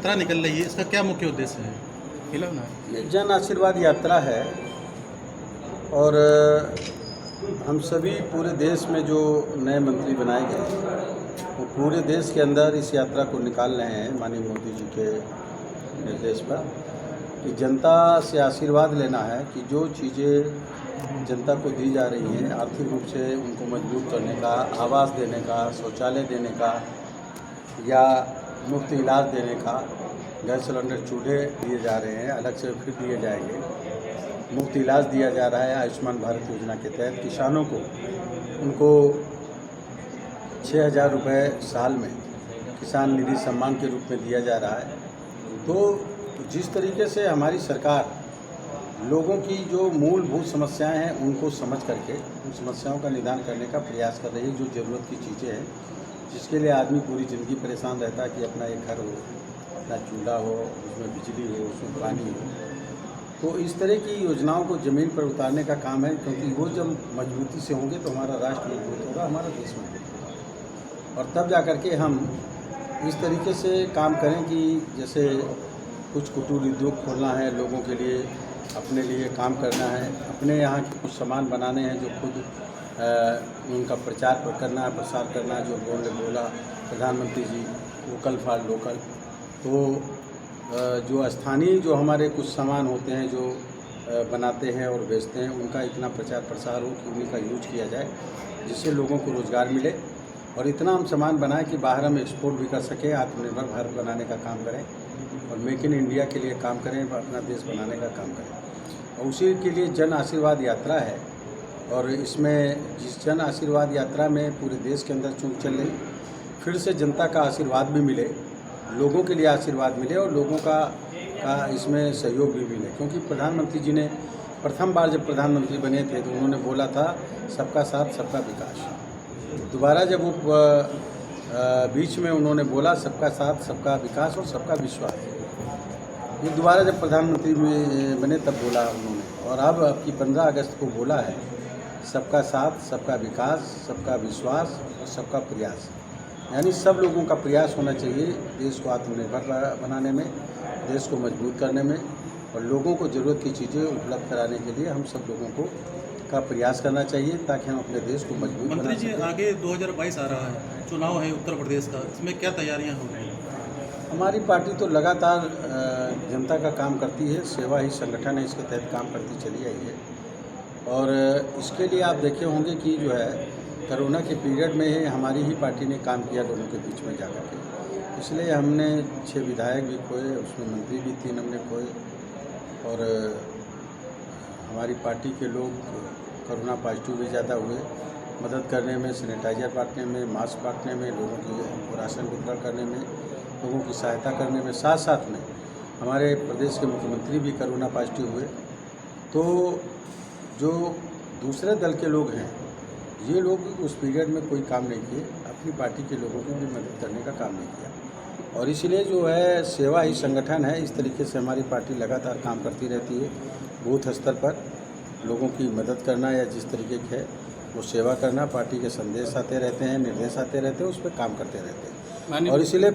यात्रा निकल रही है, इसका क्या मुख्य उद्देश्य है? ये जन आशीर्वाद यात्रा है और हम सभी पूरे देश में जो नए मंत्री बनाए गए वो पूरे देश के अंदर इस यात्रा को निकाल रहे हैं माननीय मोदी जी के निर्देश पर कि जनता से आशीर्वाद लेना है कि जो चीज़ें जनता को दी जा रही हैं आर्थिक रूप से उनको मजबूत करने का, आवास देने का, शौचालय देने का या मुफ्त इलाज देने का, गैस सिलेंडर चूल्हे दिए जा रहे हैं, अलग से फिर दिए जाएंगे, मुफ्त इलाज दिया जा रहा है आयुष्मान भारत योजना के तहत, किसानों को उनको 6,000 रुपये साल में किसान निधि सम्मान के रूप में दिया जा रहा है। तो जिस तरीके से हमारी सरकार लोगों की जो मूलभूत समस्याएं हैं उनको समझ करके उन समस्याओं का निदान करने का प्रयास कर रही है, जो ज़रूरत की चीज़ें हैं जिसके लिए आदमी पूरी ज़िंदगी परेशान रहता है कि अपना एक घर हो, अपना चूल्हा हो, उसमें बिजली हो, उसमें पानी हो। तो इस तरह की योजनाओं को ज़मीन पर उतारने का काम है, क्योंकि वो जब मजबूती से होंगे तो हमारा राष्ट्र मजबूत होगा, हमारा देश मजबूत होगा। और तब जा कर के हम इस तरीके से काम करें कि जैसे कुछ कुटीर उद्योग खोलना है, लोगों के लिए अपने लिए काम करना है, अपने यहाँ के कुछ सामान बनाने हैं जो खुद उनका प्रचार करना है, प्रसार करना है, जो बोला प्रधानमंत्री जी वोकल फॉर लोकल। तो जो स्थानीय जो हमारे कुछ सामान होते हैं जो बनाते हैं और बेचते हैं उनका इतना प्रचार प्रसार हो कि उनका यूज किया जाए जिससे लोगों को रोज़गार मिले और इतना हम सामान बनाएं कि बाहर हम एक्सपोर्ट भी कर सकें, आत्मनिर्भर भारत बनाने का काम करें और मेक इन इंडिया के लिए काम करें, अपना देश बनाने का काम करें। और उसी के लिए जन आशीर्वाद यात्रा है और इसमें जिस जन आशीर्वाद यात्रा में पूरे देश के अंदर चूँकि चल रही, फिर से जनता का आशीर्वाद भी मिले, लोगों के लिए आशीर्वाद मिले और लोगों का इसमें सहयोग भी मिले। क्योंकि प्रधानमंत्री जी ने प्रथम बार जब प्रधानमंत्री बने थे तो उन्होंने बोला था सबका साथ सबका विकास। दोबारा जब वो बीच में उन्होंने बोला सबका साथ सबका विकास और सबका विश्वास, ये दोबारा जब प्रधानमंत्री बने तब बोला उन्होंने, और अब आपकी 15 अगस्त को बोला है सबका साथ सबका विकास, सबका विश्वास और सबका प्रयास। यानी सब लोगों का प्रयास होना चाहिए देश को आत्मनिर्भर बनाने में, देश को मजबूत करने में और लोगों को ज़रूरत की चीज़ें उपलब्ध कराने के लिए हम सब लोगों को का प्रयास करना चाहिए ताकि हम अपने देश को मजबूत बना सकें। मंत्री जी, आगे 2022 आ रहा है, चुनाव है उत्तर प्रदेश का, इसमें क्या तैयारियां हो रही हैं? हमारी पार्टी तो लगातार जनता का काम करती है, सेवा ही संगठन है, इसके तहत काम करती चली आई है। और इसके लिए आप देखे होंगे कि जो है कोरोना के पीरियड में ही हमारी ही पार्टी ने काम किया लोगों के बीच में जाकर के, इसलिए हमने 6 विधायक भी खोए, उसमें मंत्री भी 3 हमने खोए और हमारी पार्टी के लोग कोरोना पॉजिटिव भी ज़्यादा हुए। मदद करने में, सैनिटाइजर बांटने में, मास्क बांटने में, लोगों की राशन वितरण करने में, लोगों की सहायता करने में, साथ साथ में हमारे प्रदेश के मुख्यमंत्री भी कोरोना पॉजिटिव हुए। तो जो दूसरे दल के लोग हैं ये लोग उस पीरियड में कोई काम नहीं किए, अपनी पार्टी के लोगों की भी मदद करने का काम नहीं किया और इसीलिए जो है सेवा ही संगठन है। इस तरीके से हमारी पार्टी लगातार काम करती रहती है, बूथ स्तर पर लोगों की मदद करना या जिस तरीके की है वो सेवा करना, पार्टी के संदेश आते रहते हैं, निर्देश आते रहते हैं, उस पर काम करते रहते हैं। और इसीलिए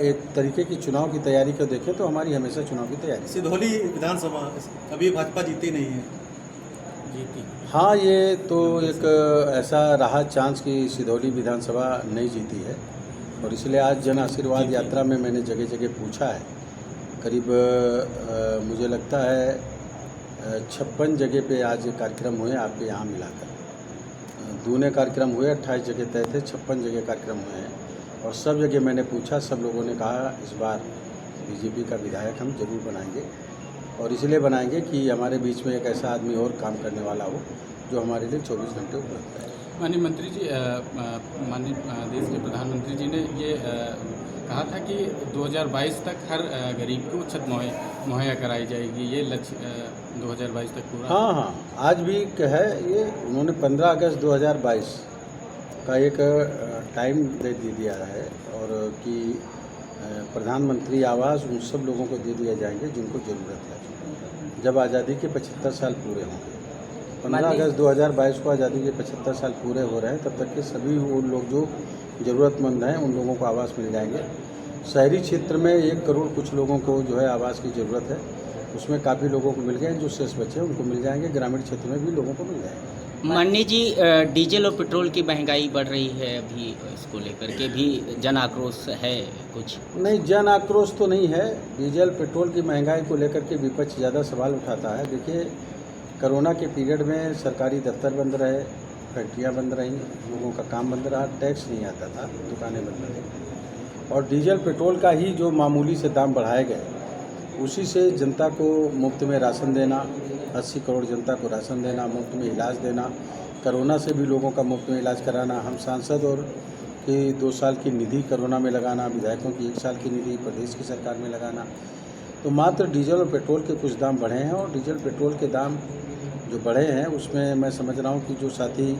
एक तरीके की चुनाव की तैयारी को देखें तो हमारी हमेशा चुनाव की तैयारी। सिधौली विधानसभा कभी भाजपा जीती नहीं है? जीती। हाँ, ये तो एक ऐसा रहा चांस कि सिधौली विधानसभा नहीं जीती है और इसलिए आज जन आशीर्वाद यात्रा में मैंने जगह जगह पूछा है, करीब मुझे लगता है 56 जगह पे आज कार्यक्रम हुए आपके यहाँ मिलाकर, दूने कार्यक्रम हुए, 28 जगह तय थे, 56 जगह कार्यक्रम हुए हैं और सब जगह मैंने पूछा, सब लोगों ने कहा इस बार बीजेपी का विधायक हम जरूर बनाएंगे और इसलिए बनाएंगे कि हमारे बीच में एक ऐसा आदमी और काम करने वाला हो जो हमारे लिए 24 घंटे उपलब्ध है। माननीय मंत्री जी, माननीय देश के प्रधानमंत्री जी ने ये कहा था कि 2022 तक हर गरीब को छत मुहैया कराई जाएगी, ये लक्ष्य 2022 तक पूरा। हाँ, आज भी है ये, उन्होंने 15 अगस्त 2022 का एक टाइम दे दिया है और कि प्रधानमंत्री आवास उन सब लोगों को दे दिए जाएंगे जिनको ज़रूरत है जब आज़ादी के 75 साल पूरे होंगे। 15 अगस्त 2022 को आज़ादी के 75 साल पूरे हो रहे हैं, तब तक के सभी वो लोग जो ज़रूरतमंद हैं उन लोगों को आवास मिल जाएंगे। शहरी क्षेत्र में 1 करोड़ कुछ लोगों को जो है आवास की ज़रूरत है, उसमें काफ़ी लोगों को मिल गए, जो शेष बचे हैं उनको मिल जाएंगे। ग्रामीण क्षेत्र में भी लोगों को मिल जाएंगे। माननीय जी, डीजल और पेट्रोल की महंगाई बढ़ रही है, अभी इसको लेकर के भी जन आक्रोश है कुछ? नहीं, जन आक्रोश तो नहीं है। डीजल पेट्रोल की महंगाई को लेकर के विपक्ष ज़्यादा सवाल उठाता है। देखिए, कोरोना के पीरियड में सरकारी दफ्तर बंद रहे, फैक्ट्रियां बंद रहीं, लोगों का काम बंद रहा, टैक्स नहीं आता था, दुकानें बंद रहीं, और डीजल पेट्रोल का ही जो मामूली से दाम बढ़ाए गए, उसी से जनता को मुफ्त में राशन देना, 80 करोड़ जनता को राशन देना, मुफ्त में इलाज देना, कोरोना से भी लोगों का मुफ्त में इलाज कराना, हम सांसद और की 2 साल की निधि कोरोना में लगाना, विधायकों की 1 साल की निधि प्रदेश की सरकार में लगाना। तो मात्र डीजल और पेट्रोल के कुछ दाम बढ़े हैं, और डीजल पेट्रोल के दाम जो बढ़े हैं उसमें मैं समझ रहा हूँ कि जो साथी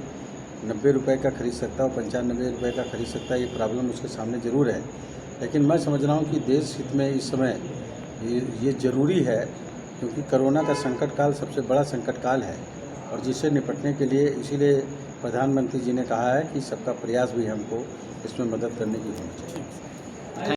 90 रुपये का खरीद सकता है, 95 रुपये का खरीद सकता है, ये प्रॉब्लम उसके सामने ज़रूर है। लेकिन मैं समझ रहा हूँ कि देश हित में इस समय ये ज़रूरी है, क्योंकि कोरोना का संकट काल सबसे बड़ा संकट काल है, और जिससे निपटने के लिए इसीलिए प्रधानमंत्री जी ने कहा है कि सबका प्रयास भी हमको इसमें मदद करने की होनी चाहिए।